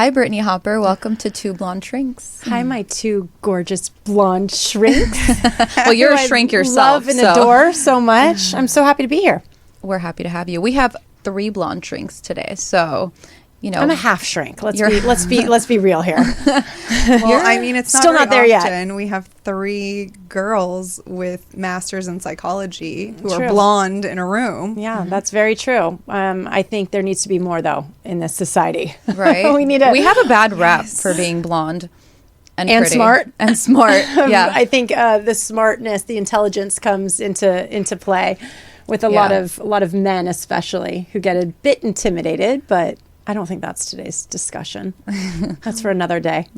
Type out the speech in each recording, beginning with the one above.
Hi, Brittney Hopper. Welcome to Two Blonde Shrinks. Hi, my two gorgeous blonde shrinks. Well, you're a shrink yourself. Love and adore so much. I'm so happy to be here. We're happy to have you. We have 3 blonde shrinks today, so you know I'm a half shrink. Let's be real here. Well, I mean, it's still not there yet. We have 3 girls with masters in psychology who True. are blonde in a room. Yeah, that's very true. I think there needs to be more though in this society. right. We have a bad rap Yes. for being blonde and pretty. smart. And smart. Yeah. I think the smartness, the intelligence comes into play with a lot of men, especially, who get a bit intimidated, but I don't think that's today's discussion. That's for another day.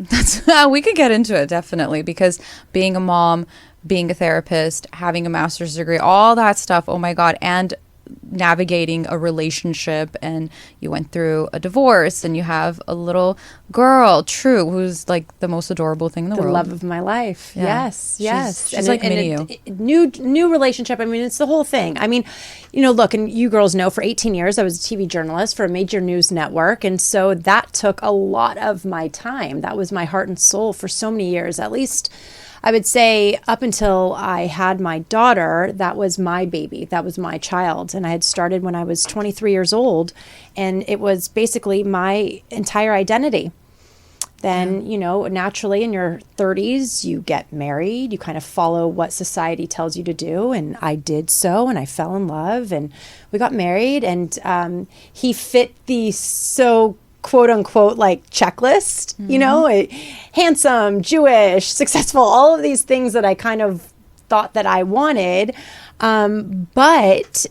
We could get into it, definitely, because being a mom, being a therapist, having a master's degree, all that stuff, oh my God, and navigating a relationship, and you went through a divorce, and you have a little girl, True, who's like the most adorable thing in the world. The love of my life. Yeah. Yes. She's like mini you. New relationship. I mean, it's the whole thing. I mean, look, and you girls know, for 18 years, I was a TV journalist for a major news network. And so that took a lot of my time. That was my heart and soul for so many years, at least. I would say up until I had my daughter, that was my baby. That was my child. And I had started when I was 23 years old. And it was basically my entire identity. Then, naturally in your 30s, you get married. You kind of follow what society tells you to do. And I did so. And I fell in love. And we got married. And he fit the quote unquote like checklist, handsome, Jewish, successful, all of these things that I kind of thought that I wanted. But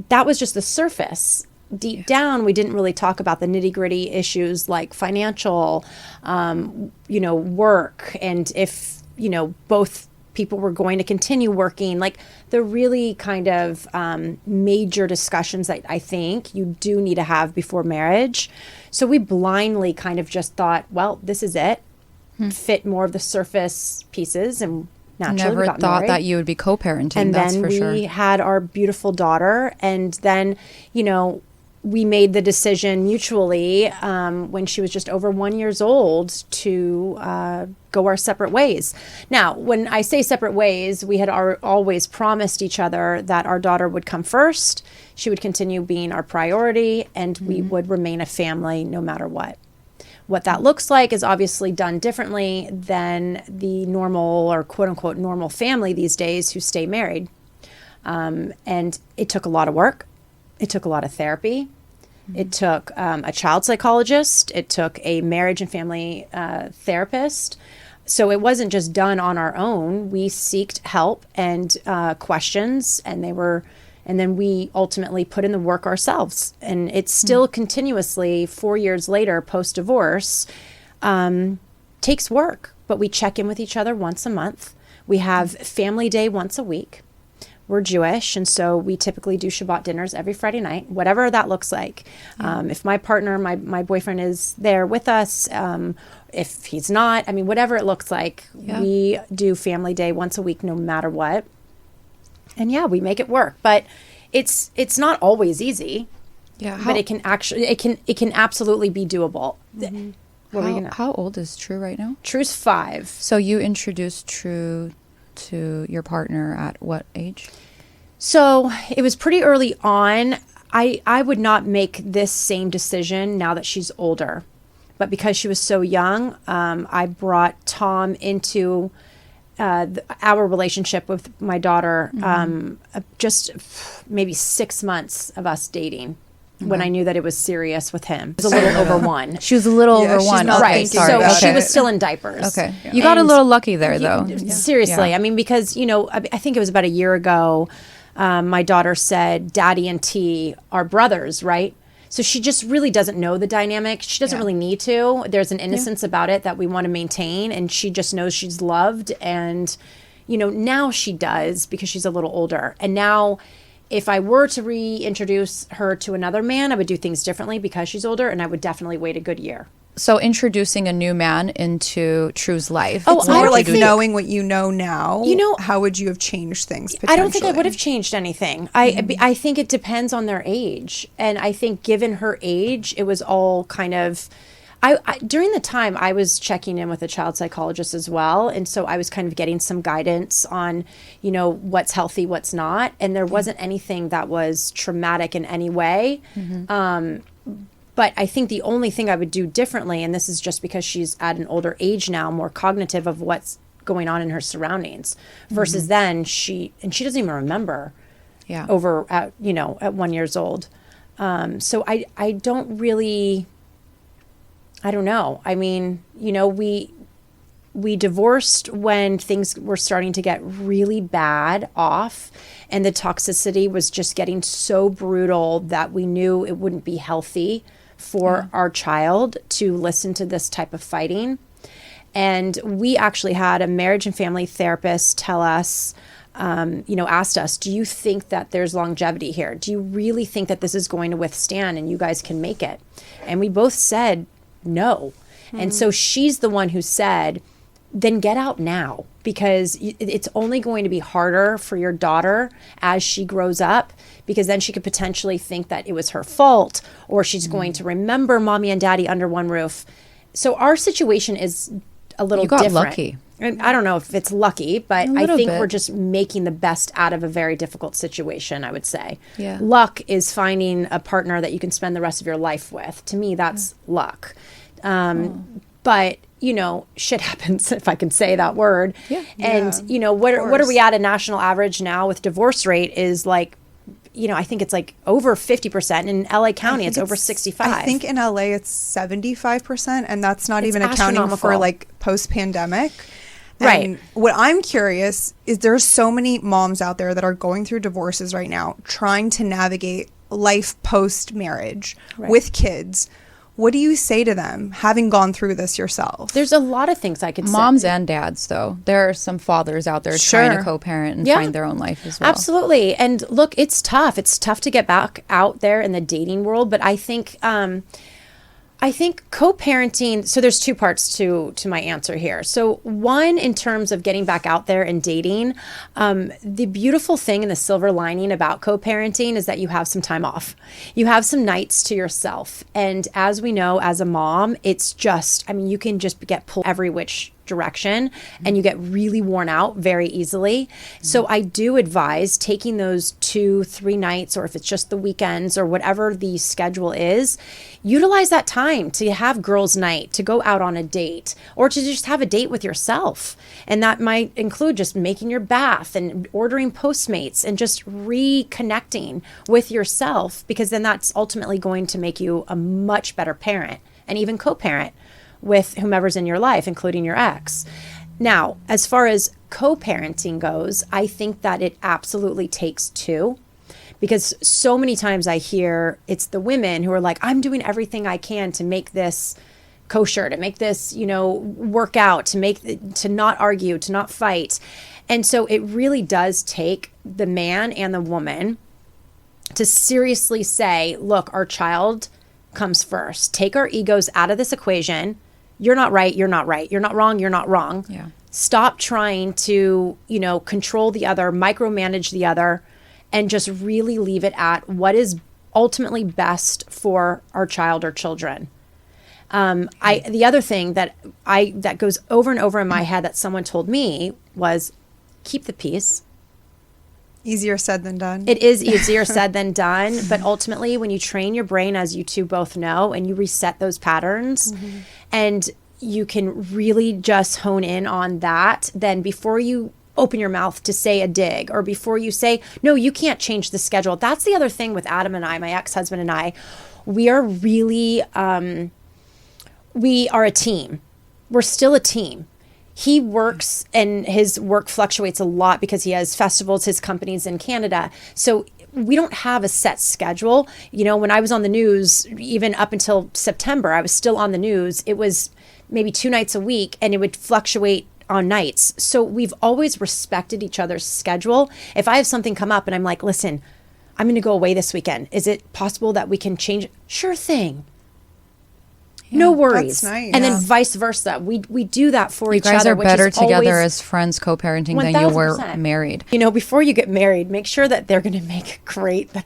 that was just the surface. Deep down, we didn't really talk about the nitty gritty issues like financial, work, and if, both people were going to continue working, like the really kind of major discussions that I think you do need to have before marriage. So we blindly kind of just thought, well, this is it. Fit more of the surface pieces, and naturally Never we got thought married. that you would be co-parenting. And that's then for we sure. had our beautiful daughter, and then, we made the decision mutually when she was just over 1 year old to go our separate ways. Now, when I say separate ways, we had always promised each other that our daughter would come first. She would continue being our priority, and we would remain a family no matter what. What that looks like is obviously done differently than the normal or quote unquote normal family these days who stay married. And it took a lot of work. It took a lot of therapy. It took a child psychologist. It took a marriage and family therapist. So it wasn't just done on our own. We sought help and questions, and then we ultimately put in the work ourselves. And it's still continuously 4 years later, post-divorce, takes work. But we check in with each other once a month. We have family day once a week. We're Jewish, and so we typically do Shabbat dinners every Friday night, whatever that looks like. If my partner, my boyfriend is there with us, if he's not, whatever it looks like, we do family day once a week, no matter what. And we make it work. But it's not always easy. Yeah, but it can absolutely be doable. How old is True right now? True's 5. So you introduced True to your partner at what age? So it was pretty early on. I would not make this same decision now that she's older. But because she was so young, I brought Tom into our relationship with my daughter just maybe 6 months of us dating. When I knew that it was serious with him. It was a little over 1. She was a little over 1. Not Right. thinking So about she it. was still in diapers. Okay. You got a little lucky there, though. Seriously. Yeah. Because, I think it was about a year ago, my daughter said, Daddy and T are brothers, right? So she just really doesn't know the dynamic. She doesn't really need to. There's an innocence about it that we want to maintain. And she just knows she's loved. And, now she does because she's a little older. And now, if I were to reintroduce her to another man, I would do things differently because she's older, and I would definitely wait a good year. So introducing a new man into True's life. It's more like knowing what you know now. How would you have changed things potentially? I don't think I would have changed anything. I think it depends on their age. And I think given her age, it was all kind of I during the time I was checking in with a child psychologist as well, and so I was kind of getting some guidance on, what's healthy, what's not, and there wasn't anything that was traumatic in any way. But I think the only thing I would do differently, and this is just because she's at an older age now, more cognitive of what's going on in her surroundings, versus then she doesn't even remember. Yeah. Over at 1 year old. So I don't really. I don't know. I mean, we divorced when things were starting to get really bad off, and the toxicity was just getting so brutal that we knew it wouldn't be healthy for our child to listen to this type of fighting. And we actually had a marriage and family therapist tell us, asked us, do you think that there's longevity here? Do you really think that this is going to withstand and you guys can make it? And we both said no. And so she's the one who said, then get out now, because it's only going to be harder for your daughter as she grows up, because then she could potentially think that it was her fault, or she's going to remember mommy and daddy under one roof. So our situation is a little You got different. lucky. And I don't know if it's lucky, but A I little think bit. we're just making the best out of a very difficult situation, I would say. Yeah. Luck is finding a partner that you can spend the rest of your life with. To me, that's luck. But, shit happens, if I can say that word. Yeah. And, Yeah, what of are course. we at a national average now with divorce rate is like, I think it's like over 50%. In LA County, it's over 65. I think in LA it's 75%, and that's not It's even accounting for astronomical. like post-pandemic. Right. And what I'm curious is there's so many moms out there that are going through divorces right now, trying to navigate life post-marriage with kids. What do you say to them, having gone through this yourself? There's a lot of things I could say. Moms and dads, though. There are some fathers out there trying Sure. to co-parent and Yeah. find their own life as well. Absolutely. And look, it's tough. It's tough to get back out there in the dating world. But I think co-parenting, so there's two parts to my answer here. So one, in terms of getting back out there and dating, the beautiful thing and the silver lining about co-parenting is that you have some time off. You have some nights to yourself. And as we know, as a mom, it's just, you can just get pulled every which direction and you get really worn out very easily. So I do advise taking those 2-3 nights, or if it's just the weekends or whatever the schedule is, utilize that time to have girls' night, to go out on a date, or to just have a date with yourself. And that might include just making your bath and ordering Postmates and just reconnecting with yourself, because then that's ultimately going to make you a much better parent and even co-parent with whomever's in your life, including your ex. Now, as far as co-parenting goes, I think that it absolutely takes two, because so many times I hear it's the women who are like, I'm doing everything I can to make this kosher, to make this, work out, to not argue, to not fight. And so it really does take the man and the woman to seriously say, look, our child comes first. Take our egos out of this equation. You're not right. You're not right. You're not wrong. You're not wrong. Yeah. Stop trying to, control the other, micromanage the other, and just really leave it at what is ultimately best for our child or children. The other thing that goes over and over in my head that someone told me was, keep the peace. Easier said than done. It is easier said than done, but ultimately when you train your brain, as you two both know, and you reset those patterns, and you can really just hone in on that, then before you open your mouth to say a dig, or before you say, no, you can't change the schedule. That's the other thing with Adam and I, my ex-husband and I, we are really, we are a team. We're still a team. He works and his work fluctuates a lot because he has festivals, his company's in Canada. So we don't have a set schedule. When I was on the news, even up until September, I was still on the news. It was maybe 2 nights a week, and it would fluctuate on nights. So we've always respected each other's schedule. If I have something come up and I'm like, listen, I'm going to go away this weekend. Is it possible that we can change it? Sure thing. No worries. That's nice. And then vice versa. We do that for You each other. guys are which better is together always as friends co-parenting than you were 1000%. married. You know, before you get married, make sure that they're going to make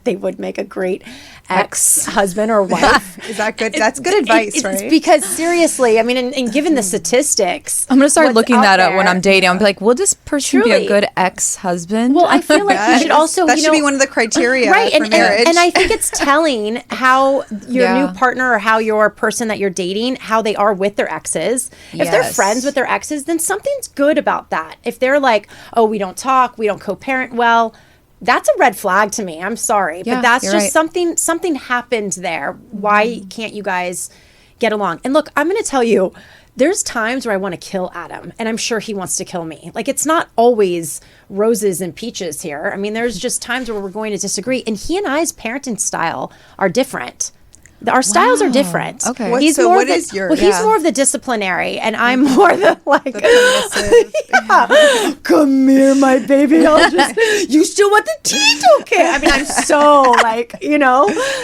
they would make a great ex-husband or wife. Is that good? That's good advice, It's right? because seriously, I mean, and given the statistics, I'm gonna start what's looking out that up when there- I'm dating. I'm like, will this person be a Truly. good ex-husband? Well, I feel like you should also, that you should know, be one of the criteria right, for marriage. and I think it's telling how your Yeah. new partner or how your person that you're dating, how they are with their exes. If they're Yes. friends with their exes, then something's good about that. If they're like, oh, we don't talk, we don't co-parent well, that's a red flag to me. I'm sorry, Yeah, but that's you're just right. something happened there. Why can't you guys get along? And look, I'm going to tell you, there's times where I want to kill Adam, and I'm sure he wants to kill me. Like, it's not always roses and peaches here. I mean, there's just times where we're going to disagree, and he and I's parenting style are different. Our styles are different. Okay. He's So more what the, is your- well, he's Yeah. more of the disciplinary, and I'm more the like, permissive. yeah. Come here, my baby. I'll just, you still want the teeth? Okay. I mean, I'm so like, you know,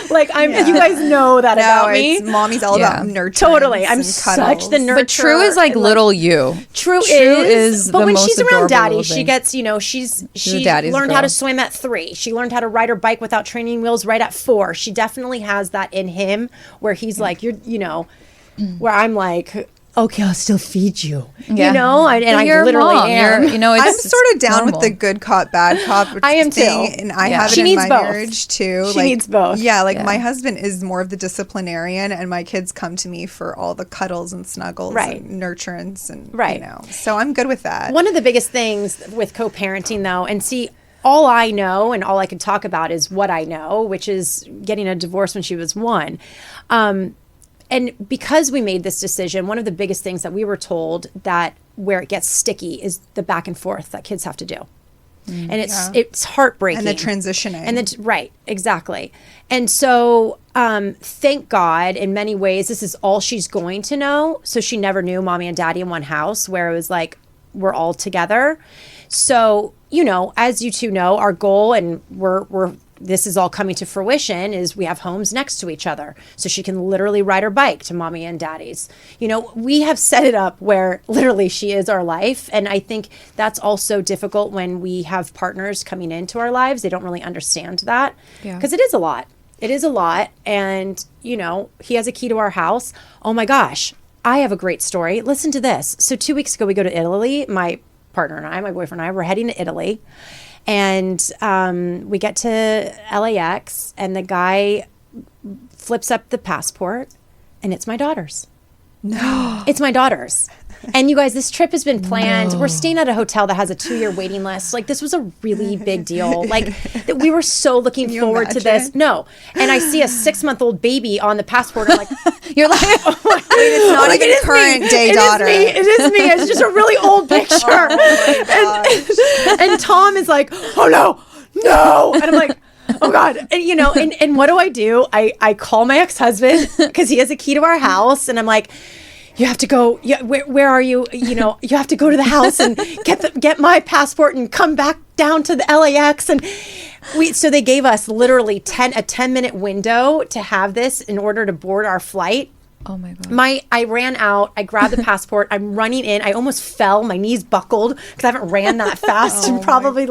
like you guys know that no, about me. it's mommy's all Yeah. about nurture. Totally. I'm such the nurturer. But True is like and, little you. True is but the when most she's around adorable daddy, little she thing. gets, you know, she a daddy's learned how girl. to swim at 3. She learned how to ride her bike without training wheels right at 4. She definitely has that in him where he's like, where I'm like, okay, I'll still feed you, Yeah. you know, and I You're a literally mom. am. You're, I'm it's sort of down normal. with the good cop, bad cop I am thing, too. and I Yeah. have it She in needs my both. marriage too. She needs both. Yeah, like Yeah. my husband is more of the disciplinarian, and my kids come to me for all the cuddles and snuggles Right. and nurturance, and Right. you know. So I'm good with that. One of the biggest things with co-parenting though, and see, all I know and all I can talk about is what I know, which is getting a divorce when she was 1. And because we made this decision, one of the biggest things that we were told that where it gets sticky is the back and forth that kids have to do. And it's heartbreaking. and the transitioning. And then, right, exactly. And so, thank God, in many ways, this is all she's going to know. So she never knew mommy and daddy in one house, where it was like we're all together. So, you know, as you two know, our goal, and we're this is all coming to fruition, is we have homes next to each other, so she can literally ride her bike to mommy and daddy's. You know, we have set it up where literally she is our life, and I think that's also difficult when we have partners coming into our lives. They don't really understand that, Yeah. because it is a lot. It is a lot, and you know, he has a key to our house. Oh my gosh, I have a great story. Listen to this. So 2 weeks ago, we go to Italy. My partner and I, my boyfriend and I, were heading to Italy. And we get to LAX, and the guy flips up the passport, and it's my daughter's. No. It's my daughter's. And you guys, this trip has been planned. We're staying at a hotel that has a 2-year waiting list. Like, this was a really big deal. Like, we were so looking you forward to this. imagine? No. And I see a 6-month-old baby on the passport. I'm like, You're like, it's not like, even it is current me. day It is daughter. me. It is me. It's just a really old picture. And Tom is like, oh no. And I'm like, oh God. And you know, and what do? I call my ex-husband because he has a key to our house, and I'm like, you have to go. Yeah, where are you? You know, you have to go to the house and get my passport and come back down to the LAX. And so they gave us literally a 10-minute window to have this in order to board our flight. oh my God. I ran out. I grabbed the passport. I'm running in. I almost fell. My knees buckled because I haven't ran that fast in probably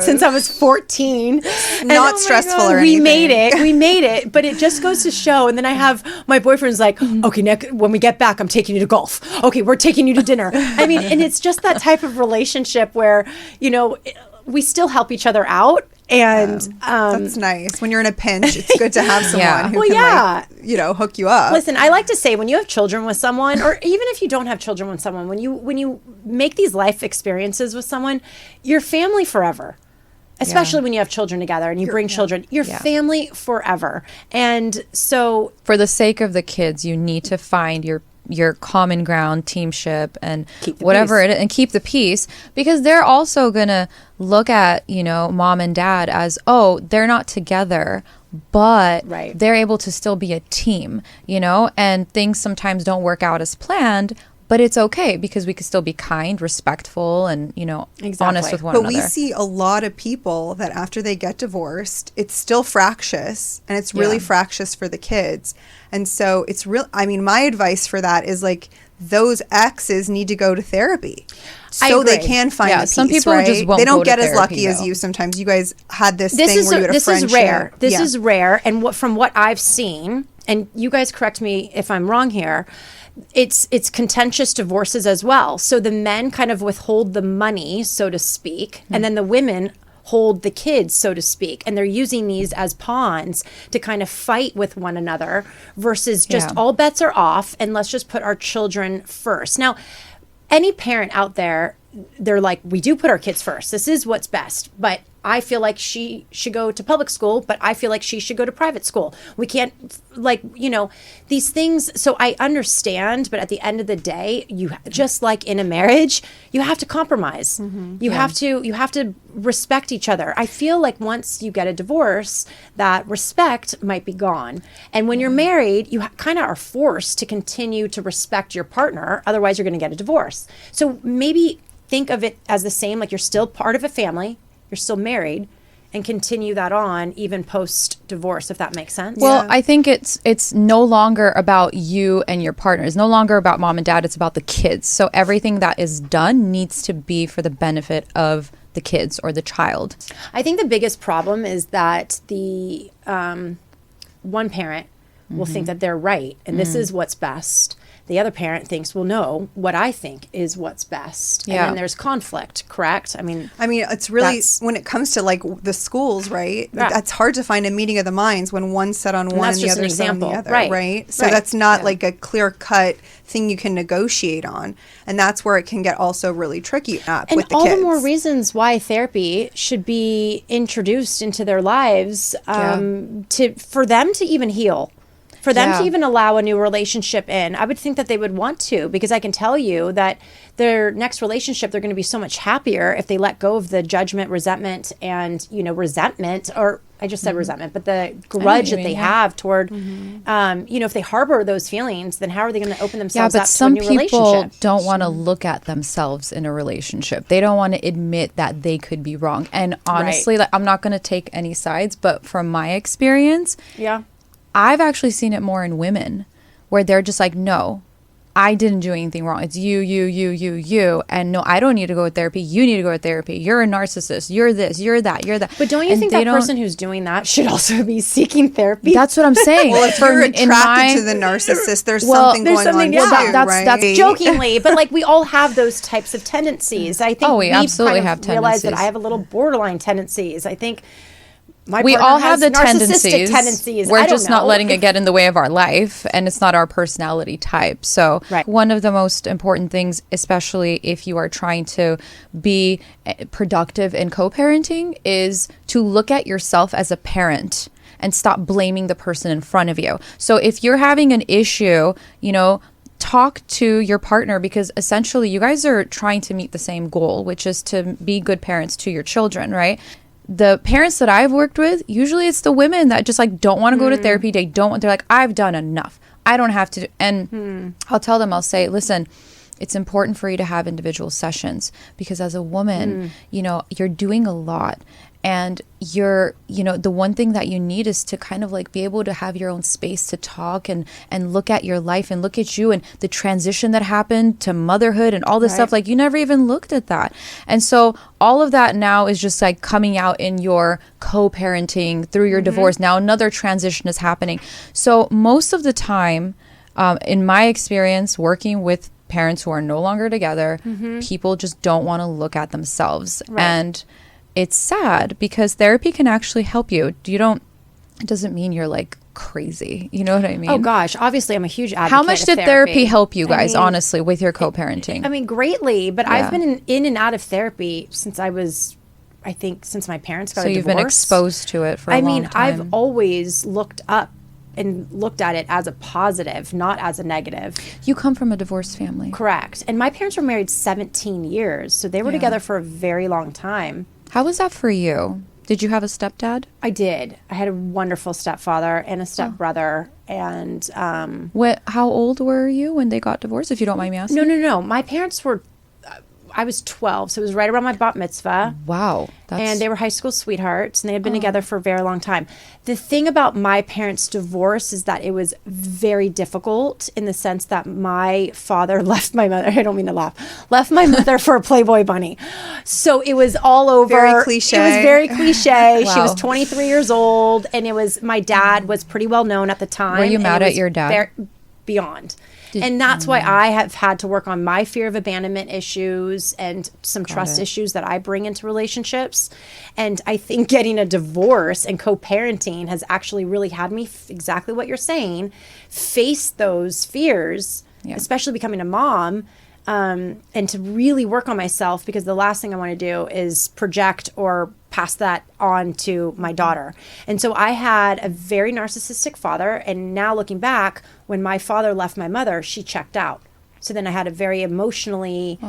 since I was 14. Not stressful or we anything. We made it. But it just goes to show. And then I have my boyfriend's like, okay, Nick, when we get back, I'm taking you to golf. Okay, we're taking you to dinner. I mean, and it's just that type of relationship where, you know, we still help each other out. And That's nice. When you're in a pinch, it's good to have someone Yeah. who Well, can, yeah. like, you know, hook you up. listen, I like to say when you have children with someone, or even if you don't have children with someone, when you make these life experiences with someone, you're family forever. Especially when you have children together and you bring children, you're Yeah. family forever. And so For the sake of the kids, you need to find your common ground, teamship, and Keep the whatever peace. it, and keep the peace, because they're also gonna look at, you know, mom and dad as, oh, they're not together, but Right. they're able to still be a team, you know, and things sometimes don't work out as planned, But it's okay because we could still be kind, respectful, and, honest with one But another. we see a lot of people that after they get divorced, it's still fractious, and it's really fractious for the kids. And so it's real. I mean, my advice for that is like, those exes need to go to therapy so they can find a peace, some people right? just won't they don't go to get as therapy, lucky as though. you sometimes. You guys had this thing where you had a This friendship. is rare. This Yeah. is rare. And from what I've seen, and you guys correct me if I'm wrong here, it's contentious divorces as well. So the men kind of withhold the money, so to speak, and then the women hold the kids, so to speak, and they're using these as pawns to kind of fight with one another versus just all bets are off and let's just put our children first. Now, any parent out there, they're like, we do put our kids first. This is what's best. But I feel like she should go to public school, but I feel like she should go to private school. We can't, these things. So I understand, but at the end of the day, you just like in a marriage, you have to compromise. You have to respect each other. I feel like once you get a divorce, that respect might be gone. And when you're married, you kind of are forced to continue to respect your partner. Otherwise, you're going to get a divorce. So maybe think of it as the same, like you're still part of a family, you're still married, and continue that on even post divorce, if that makes sense. Well, I think it's no longer about you and your partner. It's no longer about mom and dad. It's about the kids. So everything that is done needs to be for the benefit of the kids or the child. I think the biggest problem is that the one parent will think that they're right and this is what's best. The other parent thinks, well, no, what I think is what's best. And then there's conflict, correct? I mean, it's really, when it comes to like the schools, right? That's hard to find a meeting of the minds when one's set on one and the other set on the other, right? So that's not like a clear cut thing you can negotiate on. And that's where it can get also really tricky with the kids. And all the more reasons why therapy should be introduced into their lives for them to even heal. For them to even allow a new relationship in, I would think that they would want to, because I can tell you that their next relationship, they're going to be so much happier if they let go of the judgment, resentment, and, resentment, or I just said resentment, but the grudge that they have toward, if they harbor those feelings, then how are they going to open themselves up to a new relationship? Some people don't want to look at themselves in a relationship. They don't want to admit that they could be wrong. And honestly, I'm not going to take any sides, but from my experience, I've actually seen it more in women where they're just like, no, I didn't do anything wrong. It's you. And no, I don't need to go to therapy. You need to go to therapy. You're a narcissist. You're this, you're that, you're that. But don't you think that person who's doing that should also be seeking therapy? That's what I'm saying. Well, if you're attracted to the narcissist, there's something going on too, right? That's jokingly, but like we all have those types of tendencies. I think we absolutely have tendencies. Realize that I have a little borderline tendencies. I think we all have the tendencies. We're just not letting it get in the way of our life, and it's not our personality type. So one of the most important things, especially if you are trying to be productive in co-parenting, is to look at yourself as a parent and stop blaming the person in front of you. So if you're having an issue, talk to your partner, because essentially you guys are trying to meet the same goal, which is to be good parents to your children, right? The parents that I've worked with, usually it's the women that just like don't want to go to therapy. They're like, I've done enough. I don't have to. And I'll tell them, I'll say, listen, it's important for you to have individual sessions, because as a woman, you're doing a lot. And you're, the one thing that you need is to kind of like be able to have your own space to talk and look at your life and look at you and the transition that happened to motherhood and all this stuff. Like you never even looked at that. And so all of that now is just like coming out in your co-parenting through your divorce. Now another transition is happening. So most of the time, in my experience working with parents who are no longer together, people just don't want to look at themselves. And it's sad because therapy can actually help you. It doesn't mean you're like crazy. You know what I mean? Oh gosh, obviously I'm a huge advocate. How much did therapy help you guys, honestly, with your co-parenting? I mean, greatly, but I've been in and out of therapy since I was, I think, since my parents got a divorce. So you've been exposed to it for a long time. I've always looked up and looked at it as a positive, not as a negative. You come from a divorced family. Correct. And my parents were married 17 years, so they were together for a very long time. How was that for you? Did you have a stepdad? I did. I had a wonderful stepfather and a stepbrother. And How old were you when they got divorced, if you don't mind me asking? no. My parents were, I was 12, so it was right around my bat mitzvah. Wow. And they were high school sweethearts, and they had been together for a very long time. The thing about my parents' divorce is that it was very difficult in the sense that my father left my mother. I don't mean to laugh. Left my mother for a Playboy bunny. So it was all over. Very cliche. It was very cliche. Wow. She was 23 years old, and my dad was pretty well known at the time. Were you mad at your dad? Beyond. And that's why I have had to work on my fear of abandonment issues and some trust issues that I bring into relationships. And I think getting a divorce and co-parenting has actually really had me, exactly what you're saying, face those fears, especially becoming a mom, and to really work on myself, because the last thing I want to do is project or pass that on to my daughter. And so I had a very narcissistic father, and now looking back, when my father left my mother, she checked out. So then I had a very emotionally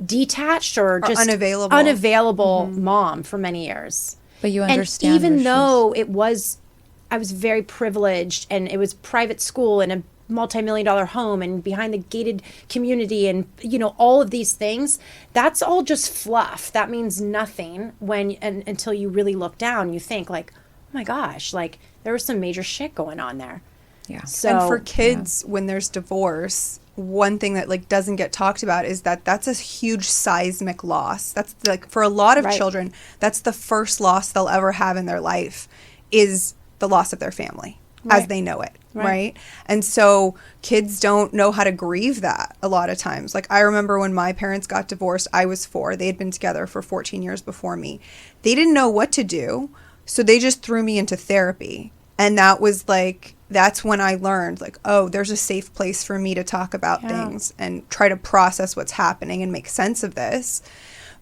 detached or just unavailable mom for many years. But you understand. And even though I was very privileged, and it was private school and a multi-million-dollar home and behind the gated community and all of these things, that's all just fluff. That means nothing until you really look down. You think like, oh my gosh, like there was some major shit going on there. Yeah. So, and for kids, when there's divorce, one thing that like doesn't get talked about is that that's a huge seismic loss. That's like, for a lot of children, that's the first loss they'll ever have in their life, is the loss of their family as they know it. Right. And so kids don't know how to grieve that a lot of times. Like, I remember when my parents got divorced, I was 4. They had been together for 14 years before me. They didn't know what to do. So they just threw me into therapy. And that was like, that's when I learned like, oh, there's a safe place for me to talk about things and try to process what's happening and make sense of this.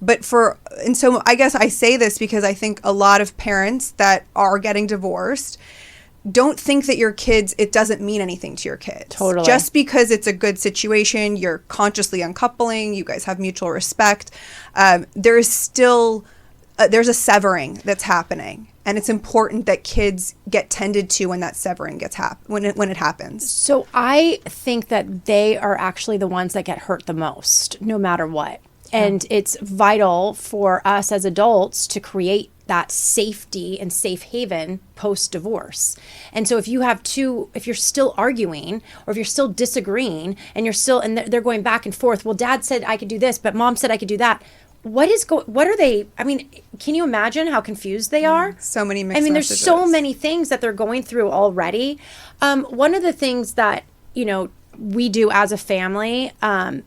And so I guess I say this because I think a lot of parents that are getting divorced don't think that it doesn't mean anything to your kids. Totally. Just because it's a good situation, you're consciously uncoupling, you guys have mutual respect, there's a severing that's happening. And it's important that kids get tended to when that severing when it happens. So I think that they are actually the ones that get hurt the most, no matter what. And it's vital for us as adults to create that safety and safe haven post-divorce. And so if you're still arguing, or if you're still disagreeing, and they're going back and forth, well, dad said I could do this, but mom said I could do that. What are they? I mean, can you imagine how confused they are? So many mixed messages. There's so many things that they're going through already. One of the things that, we do as a family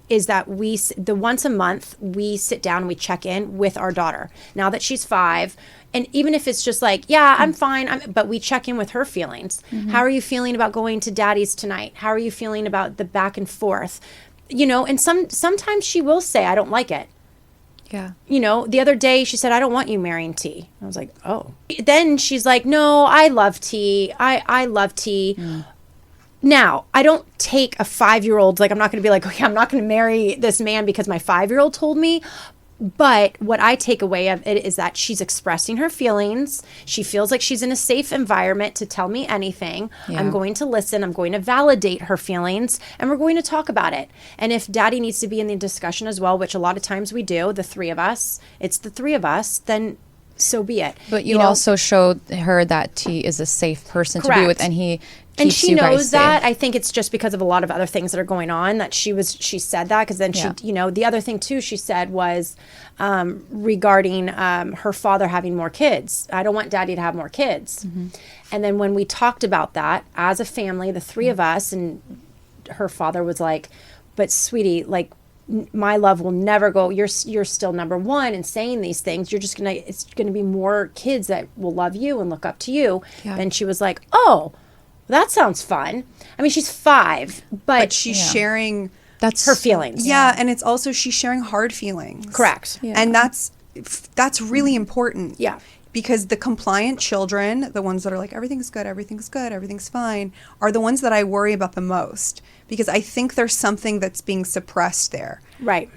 is that once a month we sit down and we check in with our daughter now that she's 5, and even if it's just like, yeah, I'm fine, but we check in with her feelings. How are you feeling about going to daddy's tonight? How are you feeling about the back and forth? And sometimes she will say, I don't like it. Yeah. The other day she said, I don't want you marrying T. I was like, oh. Then she's like, no, I love T. I love T. Now, I don't take a 5-year-old, like I'm not going to be like, okay, I'm not going to marry this man because my 5-year-old told me. But what I take away of it is that she's expressing her feelings. She feels like she's in a safe environment to tell me anything. Yeah. I'm going to listen. I'm going to validate her feelings, and we're going to talk about it. And if daddy needs to be in the discussion as well, which a lot of times we do, the 3 of us, then so be it. But you also showed her that T is a safe person to be with, and he and she knows that. I think it's just because of a lot of other things that are going on that she said that, because then she, the other thing too she said was regarding her father having more kids. I don't want daddy to have more kids. And then when we talked about that as a family, the 3 of us, and her father was like, but sweetie, like, my love will never go. You're still number one in saying these things. It's gonna be more kids that will love you and look up to you. Yeah. And she was like, oh, that sounds fun. I mean, she's 5, but she's sharing that's her feelings. Yeah, and it's also she's sharing hard feelings. Correct. Yeah. And that's really important. Yeah. Because the compliant children, the ones that are like, everything's good, everything's fine, are the ones that I worry about the most. Because I think there's something that's being suppressed there. Right.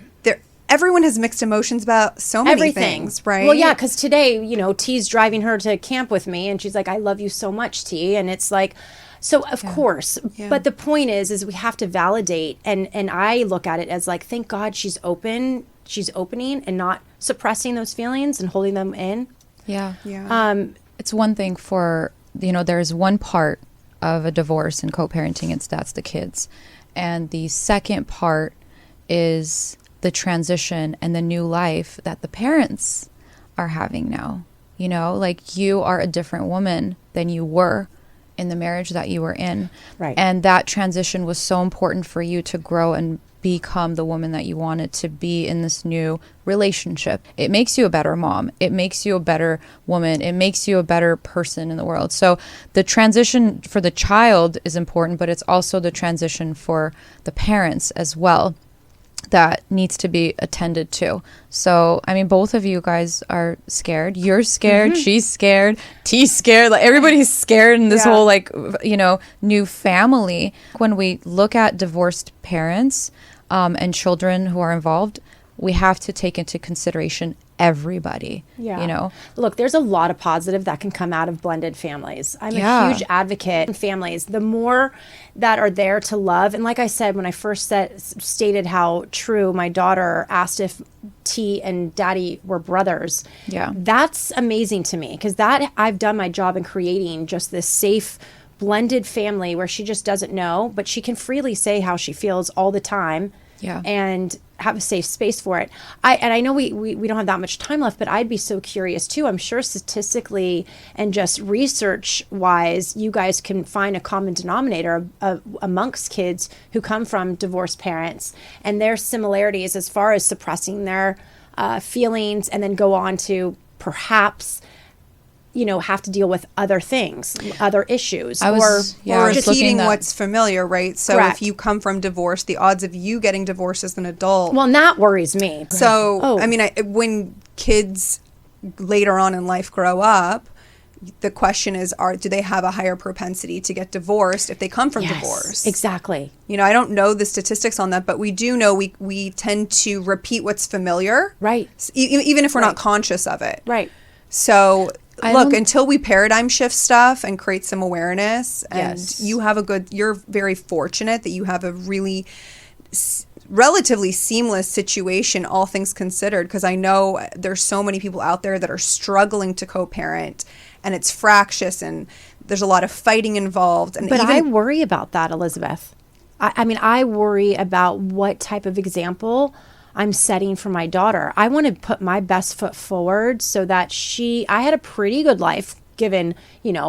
everyone has mixed emotions about so many Everything. things, right? Well, yeah, because today, T's driving her to camp with me, and she's like, "I love you so much, T," and it's like, so of course. Yeah. But the point is we have to validate, and I look at it as like, thank God she's opening and not suppressing those feelings and holding them in. Yeah. It's It's one thing for, there's one part of a divorce and co-parenting, that's the kids. And the second part is the transition and the new life that the parents are having now. Like you are a different woman than you were in the marriage that you were in. Right. And that transition was so important for you to grow and become the woman that you wanted to be in this new relationship. It makes you a better mom. It makes you a better woman. It makes you a better person in the world. So the transition for the child is important, but it's also the transition for the parents as well that needs to be attended to. So, I mean, both of you guys are scared. You're scared. She's scared. T's scared. Like everybody's scared in this whole new family. When we look at divorced parents and children who are involved, we have to take into consideration everybody. Look, there's a lot of positive that can come out of blended families. I'm a huge advocate in families. The more that are there to love, and like I said when I first stated how true, my daughter asked if T and Daddy were brothers. That's amazing to me, because that I've done my job in creating just this safe blended family where she just doesn't know, but she can freely say how she feels all the time. And have a safe space for it. I know we don't have that much time left, but I'd be so curious too. I'm sure statistically and just research wise, you guys can find a common denominator amongst kids who come from divorced parents and their similarities as far as suppressing their feelings and then go on to perhaps have to deal with other things, other issues, or just repeating what's familiar, right? So Correct. if you come from divorce, the odds of you getting divorced as an adult. Well, and that worries me. So, I mean, when kids later on in life grow up, the question is, do they have a higher propensity to get divorced if they come from divorce? Exactly. I don't know the statistics on that, but we do know we tend to repeat what's familiar. Right. Even if we're not conscious of it. Right. So until we paradigm shift stuff and create some awareness, and you're very fortunate that you have a really relatively seamless situation, all things considered, because I know there's so many people out there that are struggling to co-parent, and it's fractious, and there's a lot of fighting involved. But I worry about that, Elizabeth. I mean, I worry about what type of example I'm setting for my daughter. I want to put my best foot forward so that I had a pretty good life given,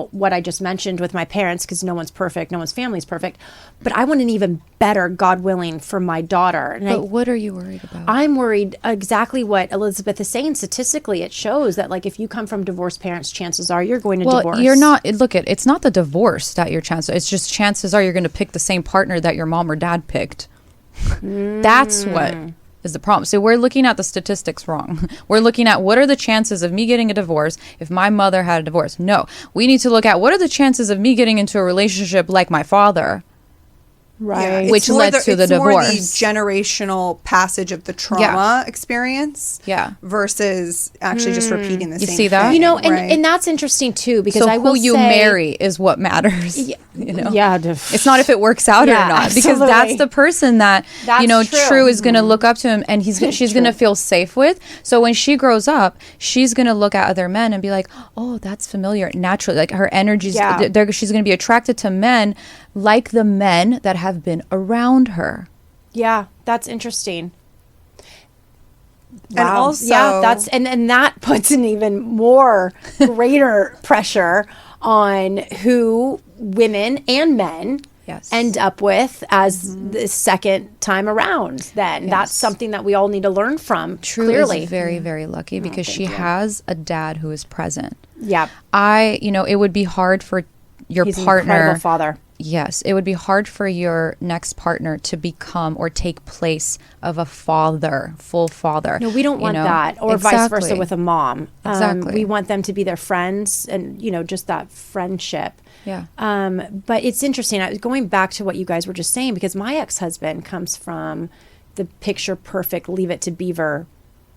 what I just mentioned with my parents, because no one's perfect, no one's family is perfect. But I want an even better, God willing, for my daughter. And what are you worried about? I'm worried exactly what Elizabeth is saying. Statistically, it shows that if you come from divorced parents, chances are you're going to divorce. You're not. It's not the divorce that your chances. It's just chances are you're going to pick the same partner that your mom or dad picked. That's what is the problem. So we're looking at the statistics wrong. We're looking at what are the chances of me getting a divorce if my mother had a divorce. No, we need to look at what are the chances of me getting into a relationship like my father. Right. Which led to the divorce. It's more the generational passage of the trauma experience versus actually just repeating the same see that? thing. And that's interesting too, because so I will who you say, marry is what matters. It's not if it works out or not, absolutely. because that's the person that True is going to look up to him, and she's going to feel safe with. So when she grows up, she's going to look at other men and be like, oh, that's familiar. Naturally, like her energy's she's going to be attracted to men like the men that have been around her. Yeah, that's interesting. And also, that's and that puts an even more greater pressure on who women and men end up with as the second time around. Then that's something that we all need to learn from. True clearly, is very, very lucky because she has a dad who is present. Yeah, it would be hard for your He's partner. An incredible father. Yes, it would be hard for your next partner to become or take place of a full father. No, we don't want that, or vice versa with a mom. We want them to be their friends and, just that friendship. Yeah. But it's interesting. I was going back to what you guys were just saying, because my ex-husband comes from the picture perfect Leave It to Beaver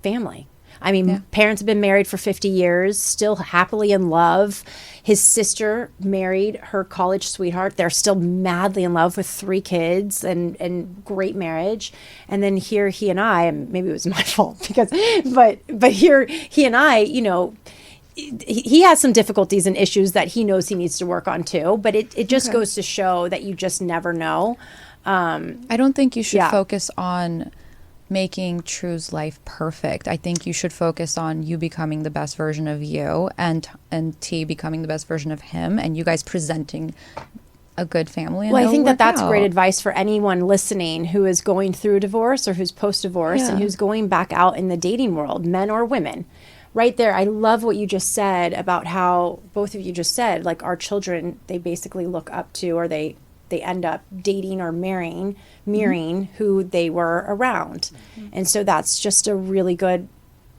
family. I mean, parents have been married for 50 years, still happily in love. His sister married her college sweetheart. They're still madly in love with 3 kids and great marriage. And then here he and I, and maybe it was my fault because, but here he and I, you know, he has some difficulties and issues that he knows he needs to work on too. But it just goes to show that you just never know. I don't think you should focus on making True's life perfect. I think you should focus on you becoming the best version of you and T becoming the best version of him, and you guys presenting a good family. Well, I think that's great advice for anyone listening who is going through a divorce or who's post-divorce and who's going back out in the dating world, men or women. Right there, I love what you just said about how both of you just said, like, our children, they basically look up to, or they end up dating or mirroring who they were around. And so that's just a really good,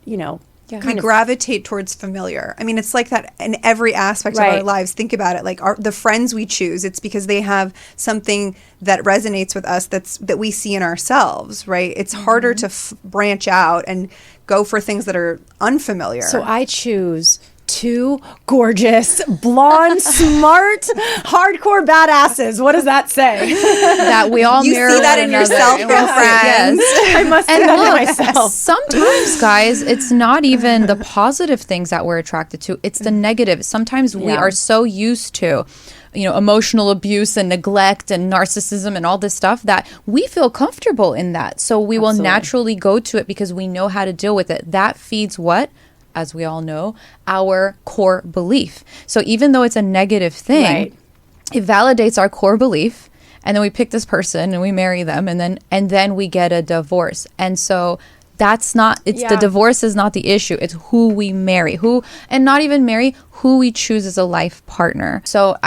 you know, we gravitate towards familiar. I mean, it's like that in every aspect of our lives. Think about it. Like the friends we choose, it's because they have something that resonates with us that we see in ourselves, right? It's harder to branch out and go for things that are unfamiliar. So I choose 2 gorgeous, blonde, smart, hardcore badasses. What does that say? That we all you see that in yourself, girlfriend. Yes. I must see that in myself. Sometimes, guys, it's not even the positive things that we're attracted to. It's the negative. Sometimes we are so used to, you know, emotional abuse and neglect and narcissism and all this stuff that we feel comfortable in that. So we will naturally go to it because we know how to deal with it. That feeds what? As we all know, our core belief. So even though it's a negative thing, it validates our core belief, and then we pick this person and we marry them, and then we get a divorce. And so that's not, the divorce is not the issue. It's who we marry, and not even marry, who we choose as a life partner. So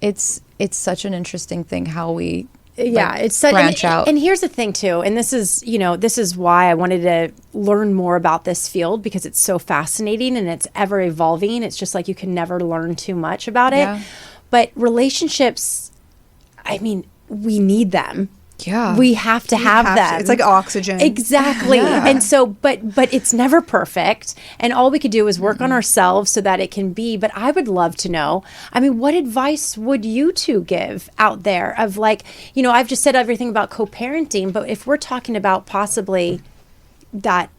it's such an interesting thing how we it's such, branch out. And here's the thing too, and this is why I wanted to learn more about this field, because it's so fascinating and it's ever evolving. It's just like you can never learn too much about it. But relationships, I mean, we need them. Yeah. We have to have them. It's like oxygen. Exactly. And so, but it's never perfect. And all we could do is work on ourselves so that it can be. But I would love to know, I mean, what advice would you two give out there of, like, you know, I've just said everything about co-parenting, but if we're talking about possibly that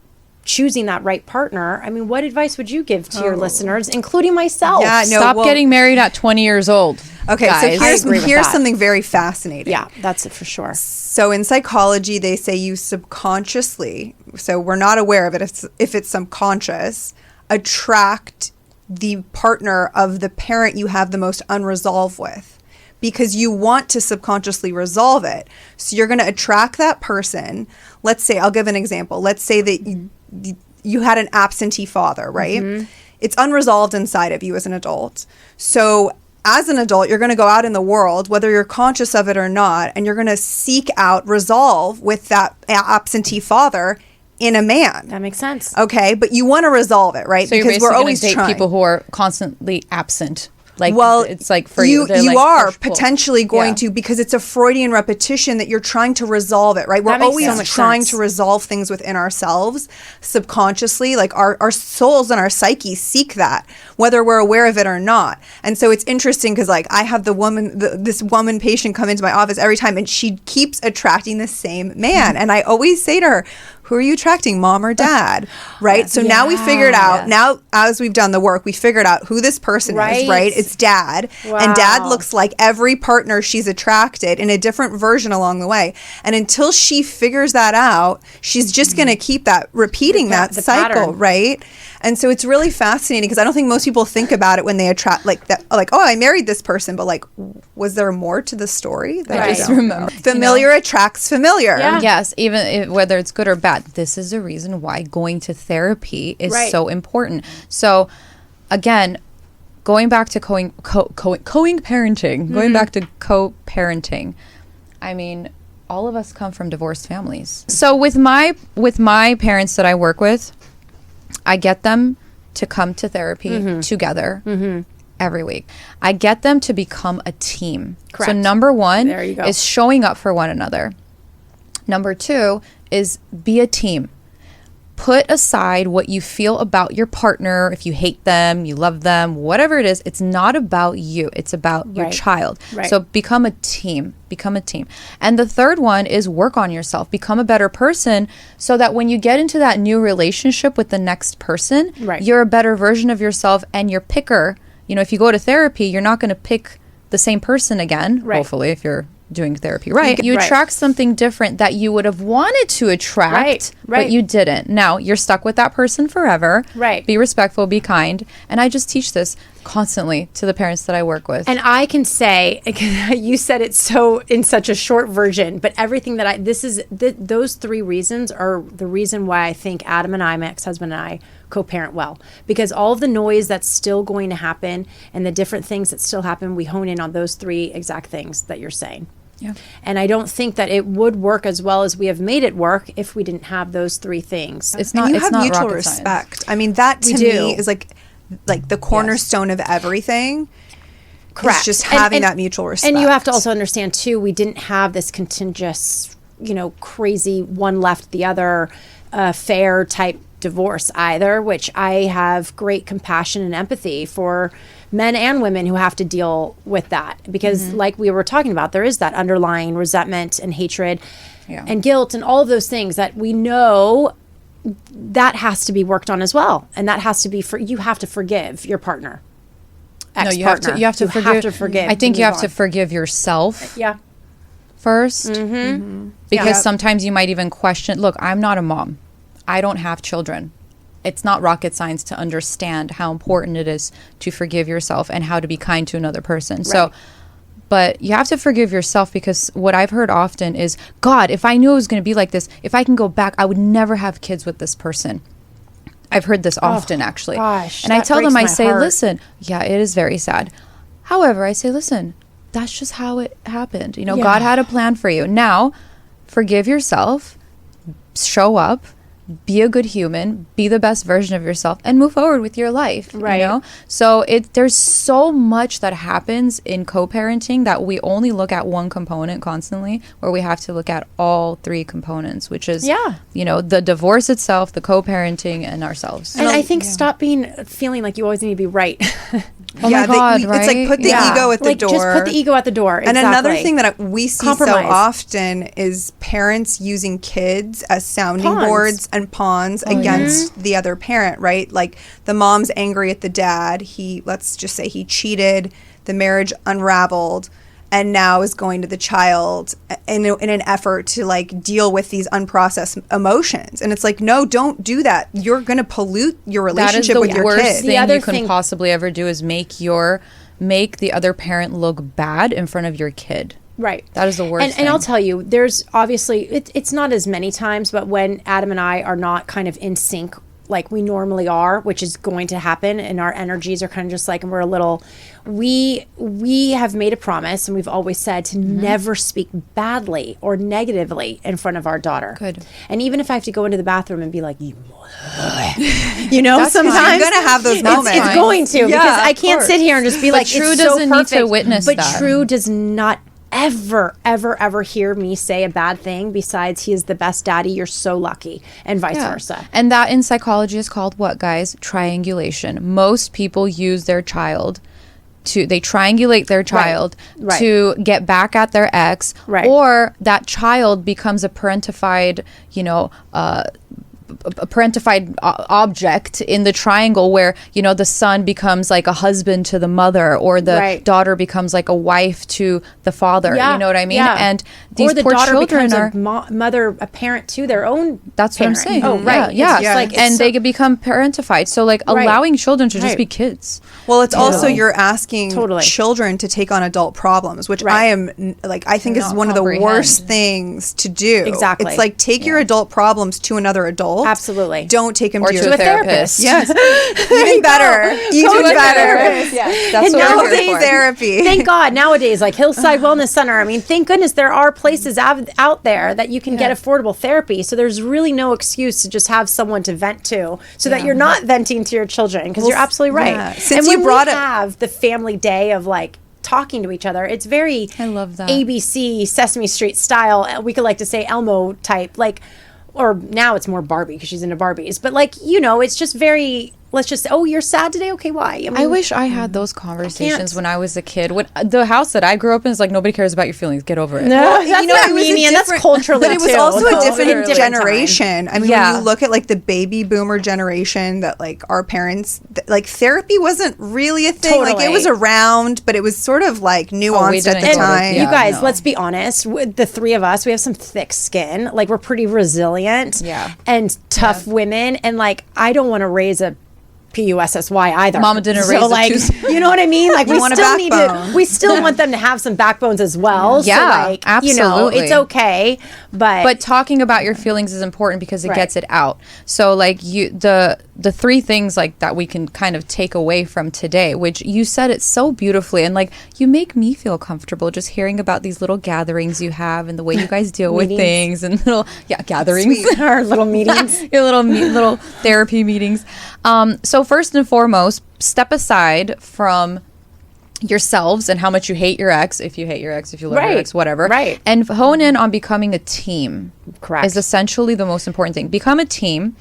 choosing that right partner, I mean, what advice would you give to your listeners, including myself? Stop getting married at 20 years old. Okay, guys. So here's something very fascinating. Yeah, that's it for sure. So in psychology, they say you subconsciously, so we're not aware of it if it's subconscious, attract the partner of the parent you have the most unresolved with, because you want to subconsciously resolve it. So you're going to attract that person. Let's say, I'll give an example. Let's say that you had an absentee father, right? It's unresolved inside of you as an adult. So as an adult, you're going to go out in the world, whether you're conscious of it or not, and you're going to seek out resolve with that absentee father in a man. That makes sense. Okay, but you want to resolve it, right? So because we're always date people who are constantly absent. Like, well, it's like for you are potentially going to, because it's a Freudian repetition that you're trying to resolve it, right? We're always trying to resolve things within ourselves subconsciously. Like our souls and our psyches seek that, whether we're aware of it or not. And so it's interesting because, like, I have this woman patient come into my office every time, and she keeps attracting the same man. And I always say to her, who are you attracting, mom or dad? Right? So now we figured out, now as we've done the work, we figured out who this person is, right? It's dad. Wow. And dad looks like every partner she's attracted in a different version along the way. And until she figures that out, she's just going to keep repeating that cycle, pattern. Right? And so it's really fascinating because I don't think most people think about it when they attract like that, like, oh, I married this person, but like, was there more to the story? I just remember. Familiar attracts familiar. Yeah. Yes, even whether it's good or bad. This is a reason why going to therapy is so important. So again, going back to co-parenting, I mean, all of us come from divorced families. So with my parents that I work with, I get them to come to therapy together every week. I get them to become a team. Correct. So number one is showing up for one another. Number 2 is be a team. Put aside what you feel about your partner. If you hate them, you love them, whatever it is, it's not about you. It's about your child. Right. So become a team. Become a team. And the third one is work on yourself. Become a better person so that when you get into that new relationship with the next person, you're a better version of yourself and your picker. You know, if you go to therapy, you're not going to pick the same person again, hopefully, if you're doing therapy you attract something different that you would have wanted to attract, but you didn't. Now you're stuck with that person forever. Be respectful, be kind. And I just teach this constantly to the parents that I work with. And I can say, you said it so in such a short version, but everything that those 3 reasons are the reason why I think Adam and I, my ex-husband and I, co-parent well, because all of the noise that's still going to happen and the different things that still happen, we hone in on those 3 exact things that you're saying. Yeah. And I don't think that it would work as well as we have made it work if we didn't have those 3 things. It's not. And you have mutual respect. I mean, that to me is like the cornerstone of everything. Correct. It's just having that mutual respect. And you have to also understand too, we didn't have this contentious, crazy one left the other fair type divorce either, which I have great compassion and empathy for men and women who have to deal with that, because like we were talking about, there is that underlying resentment and hatred and guilt and all of those things that we know that has to be worked on as well. And that has to be you have to forgive your partner. You have to forgive. I think you have to forgive yourself. First. Because sometimes you might even question, look, I'm not a mom. I don't have children. It's not rocket science to understand how important it is to forgive yourself and how to be kind to another person. So, but you have to forgive yourself, because what I've heard often is, God, if I knew it was going to be like this, if I can go back, I would never have kids with this person. I've heard this often, actually. Gosh, and I tell them, I say, listen, it is very sad. However, I say, listen, that's just how it happened. God had a plan for you. Now, forgive yourself, show up, be a good human, be the best version of yourself, and move forward with your life. So there's so much that happens in co-parenting that we only look at one component constantly, where we have to look at all 3 components, which is the divorce itself, the co-parenting, and ourselves. And I think stop feeling like you always need to be right. Oh my God, right? It's like put the ego at the door. Just put the ego at the door. And another thing that we see so often is parents using kids as sounding boards and pawns against the other parent, right? Like the mom's angry at the dad. Let's just say he cheated, the marriage unraveled, and now is going to the child in an effort to like deal with these unprocessed emotions. And it's like, no, don't do that. You're going to pollute your relationship with your kid. That is the worst thing you can possibly ever do, is make the other parent look bad in front of your kid. Right. That is the worst thing. And I'll tell you, there's obviously, it's not as many times, but when Adam and I are not kind of in sync like we normally are, which is going to happen, and our energies are kind of just like, and we're a little, we have made a promise, and we've always said to never speak badly or negatively in front of our daughter. Good. And even if I have to go into the bathroom and be like, sometimes you're gonna have those moments. It's going to, because I can't sit here and just be like, True it's doesn't so perfect. need to witness but that. True does not ever hear me say a bad thing besides he is the best daddy, you're so lucky, and vice versa. And that in psychology is called what, guys? Triangulation. Most people use their child they triangulate their child to get back at their ex, or that child becomes a parentified, a parentified object in the triangle, where the son becomes like a husband to the mother, or the daughter becomes like a wife to the father. You know what I mean? And these poor children are a parent to their own. That's parent. what I'm saying. Oh, right. They could become parentified. So like allowing children to just be kids. Well, it's also you're asking children to take on adult problems, which I think is one of the worst things to do. Exactly. It's like take your adult problems to another adult. Absolutely. Don't take them to a therapist. Yes. Even better. Even better. Yes. That's what nowadays therapy. Thank God nowadays, like Hillside Wellness Center. I mean, thank goodness there are places out there that you can get affordable therapy. So there's really no excuse to just have someone to vent to, so that you're not venting to your children, because you're absolutely right. Since and you brought have the family day of like talking to each other. It's very I love that. ABC, Sesame Street style. We could like to say Elmo type, like, or now it's more Barbie because she's into Barbies. But like, it's just very, let's just say, oh, you're sad today? Okay, why? I mean, I wish I had those conversations can't. when I was a kid. When the house that I grew up in is like, nobody cares about your feelings. Get over it. No, that's it not was a meaning, and that's different- culturally But it was too. also a Totally different time. generation. I mean, Yeah. when you look at like the baby boomer generation that like our parents, like therapy wasn't really a thing. Like it Totally. was around, but it was sort of like nuanced at didn't the go to- time. You Yeah, guys, no. let's be honest. With the three of us, we have some thick skin. Like we're pretty resilient, Yeah. and tough women. And like, I don't want to raise a PUSSY either. Mama didn't so raise a like, two- you know what I mean? Like we want a still need to. backbone. We still want them to have some backbones as well. Yeah, so like, absolutely. it's okay. But talking about your feelings is important because it Right. gets it out. So like the three things like that we can kind of take away from today, which you said it so beautifully, and like you make me feel comfortable just hearing about these little gatherings you have and the way you guys deal with Meetings. things and little gatherings. our little meetings. Your little therapy meetings. So first and foremost, step aside from yourselves and how much you hate your ex, if you hate your ex, if you love Right. your ex, whatever. Right. And hone in on becoming a team. Correct. Is essentially the most important thing. Become a team,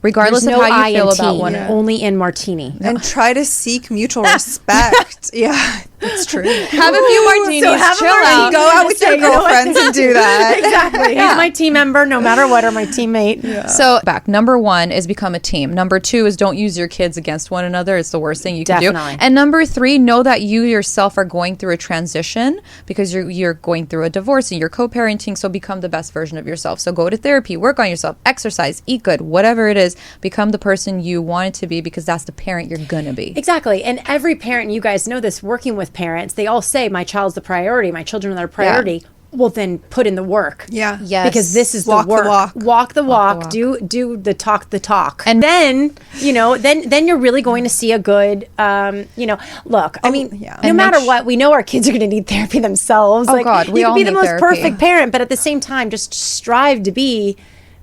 regardless There's of no how I you feel in about teen, one another. only in martini. And try to seek mutual respect. Yeah, it's true. Have a few martinis, have a chill martini. out. Go out with Say, your you know what? girlfriends and do that. Exactly. He's my team member, no matter what, or my teammate. So back, number one is become a team. Number two is don't use your kids against one another. It's the worst thing you can Definitely. do. And number three, know that you yourself are going through a transition because you're going through a divorce and you're co-parenting. So become the best version of yourself. So go to therapy, work on yourself, exercise, eat good, whatever it is. Become the person you wanted to be because that's the parent you're gonna be. Exactly. And every parent, you guys know this, working with parents, they all say, my child's the priority, my children are the priority. Well, then put in the work. Yeah. Yes. Because this is Walk the the work. walk. Walk the walk. walk. Do the talk. And- then, then you're really going to see a good, look, I mean, yeah. no And matter make what, we know our kids are going to need therapy themselves. Oh, God, we you all can be the need most therapy. perfect parent, but at the same time, just strive to be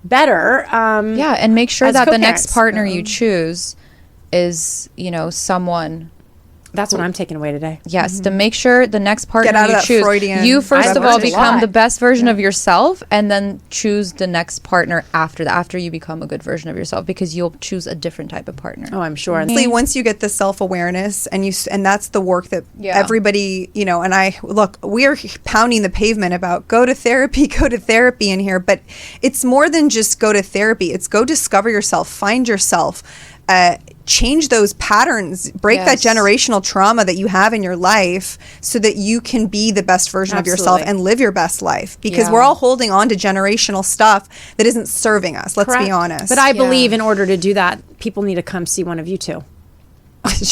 better. Yeah, and make sure as that the next co-parents. partner you choose is, someone. That's what I'm taking away today. Yes, to make sure the next partner Get out of you that choose, Freudian you first I of all learned a become lot. the best version of yourself, and then choose the next partner after that. After you become a good version of yourself, because you'll choose a different type of partner. Oh, I'm sure. Honestly, once you get the self-awareness and that's the work that Yeah. everybody, and I look, we are pounding the pavement about go to therapy in here, but it's more than just go to therapy. It's go discover yourself, find yourself, change those patterns, break that Yes. generational trauma that you have in your life so that you can be the best version of yourself Absolutely. and live your best life, because Yeah. we're all holding on to generational stuff that isn't serving us. Let's be Correct. honest. But I believe in order to do that, people need to come see one of you two.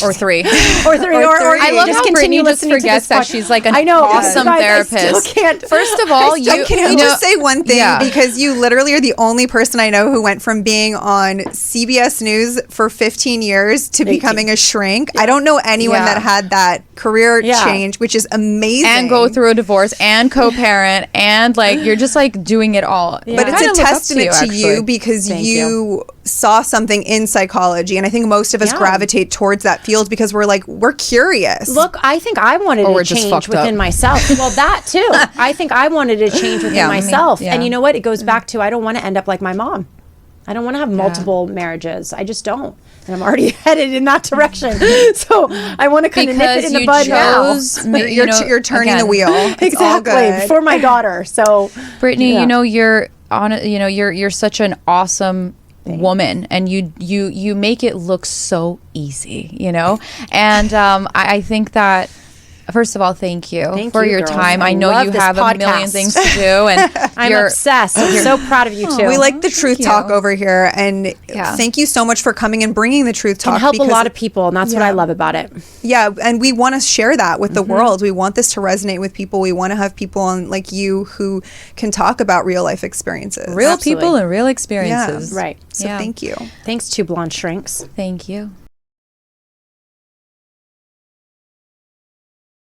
Or three. Or three. Or I love just how continue Brittney just listening to forgets this that pod- she's like an I know, awesome guys, I still therapist. can't. First of all, you Can I you know- just say one thing? Yeah. Because you literally are the only person I know who went from being on CBS News for 15 years to becoming a shrink. I don't know anyone Yeah. that had that career Yeah. change, which is amazing. and go through a divorce and co-parent and like you're just like doing it all. But it's Kinda a look up testament to you actually. because Thank you saw something in psychology. And I think most of us Yeah. gravitate towards that field because we're curious. Look, I think I wanted Or we're to just change fucked within up. myself. Well, that too. I think I wanted to change within Yeah, me- myself. yeah. And you know what? It goes back to I don't want to end up like my mom. I don't want to have multiple marriages. I just don't. And I'm already headed in that direction. So I want to kind of nip it because in the you bud now. chose You're turning the again, wheel. It's all Exactly. good. For my daughter. So Brittney, Yeah. you're on. You're such an awesome woman, and you make it look so easy. And I think that. First of all, thank you Thank for you, your girls. time. I know love you this have a million podcast. things to do, and I'm you're obsessed. I'm so proud of you too. We like the truth you. talk over here, and Yeah. thank you so much for coming and bringing the truth talk. can help a because- lot of people, and that's what Yeah. I love about it. Yeah, and we want to share that with the world. We want this to resonate with people. We want to have people on like you who can talk about real life experiences. real Absolutely. people and real Yeah. experiences. Right. So Yeah. thank you. Thanks to Blonde Shrinks. Thank you.